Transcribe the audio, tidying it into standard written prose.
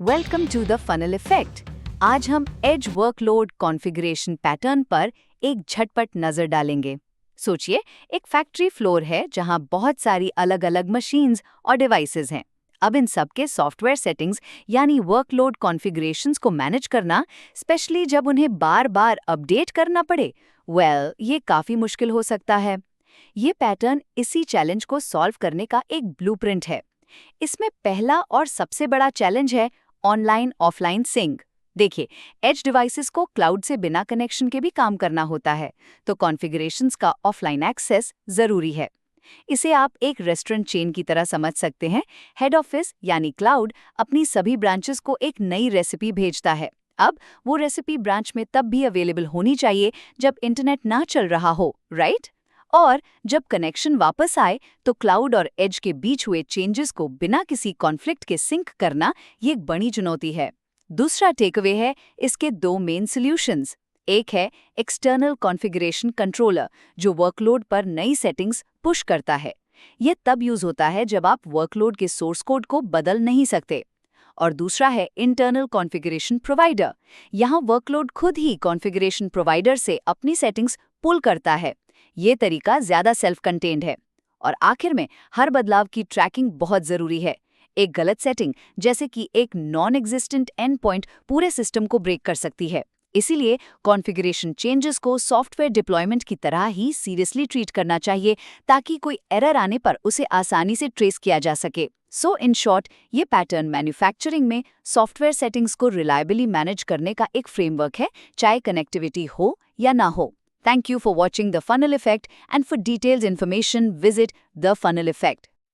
Welcome to the funnel effect. आज हम as workload configuration pattern पर एक झटपट नजर डालेंगे। सोचिए, एक फैक्ट्री फ्लोर है जहां बहुत सारी अलग-अलग मशीन्स और डिवाइसेस हैं। अब इन सब के सॉफ्टवेयर सेटिंग्स यानी वर्कलोड कॉन्फ़िगरेशंस को मैनेज करना, स्पेशली जब उन्हें बार-बार अपडेट करना पड़े, ये काफी मुश्किल हो सकता है। ये पैटर्न इसी चैलेंज को सॉल्व करने का एक ब्लूप्रिंट है। इसमें पहला और सबसे बड़ा चैलेंज है ऑनलाइन ऑफलाइन सिंक। देखिए, एज डिवाइसेस को क्लाउड से बिना कनेक्शन के भी काम करना होता है, तो कॉन्फ़िगरेशंस का ऑफलाइन एक्सेस जरूरी है। इसे आप एक रेस्टोरेंट चेन की तरह समझ सकते हैं। हेड ऑफिस यानी क्लाउड अपनी सभी ब्रांचेस को एक नई रेसिपी भेजता है। अब वो रेसिपी ब्रांच में तब भी अवेलेबल होनी चाहिए जब इंटरनेट ना चल रहा हो, राइट? और जब कनेक्शन वापस आए तो क्लाउड और एज के बीच हुए चेंजेस को बिना किसी कॉन्फ्लिक्ट के सिंक करना ये एक बड़ी चुनौती है। दूसरा टेकअवे है इसके दो मेन सॉल्यूशंस। एक है एक्सटर्नल कॉन्फ़िगरेशन कंट्रोलर, जो वर्कलोड पर नई सेटिंग्स पुश करता है। ये तब यूज होता है जब आप वर्कलोड के सोर्स कोड को बदल नहीं सकते। और दूसरा है इंटरनल कॉन्फ़िगरेशन प्रोवाइडर। यहाँ वर्कलोड खुद ही कॉन्फ़िगरेशन प्रोवाइडर से अपनी सेटिंग्स पुल करता है। ये तरीका ज्यादा सेल्फ कंटेन्ड है। और आखिर में हर बदलाव की ट्रैकिंग बहुत जरूरी है। एक गलत सेटिंग, जैसे कि एक नॉन एग्जिस्टेंट एंड पॉइंट, पूरे सिस्टम को ब्रेक कर सकती है। इसीलिए कॉन्फ़िगरेशन चेंजेस को सॉफ्टवेयर डिप्लॉयमेंट की तरह ही सीरियसली ट्रीट करना चाहिए, ताकि कोई एरर आने पर उसे आसानी से ट्रेस किया जा सके। सो इन शॉर्ट, ये पैटर्न मैन्युफैक्चरिंग में सॉफ्टवेयर सेटिंग्स को रिलायबली मैनेज करने का एक फ्रेमवर्क है, चाहे कनेक्टिविटी हो या ना हो। Thank you for watching The Funnel Effect, and for detailed information visit The Funnel Effect.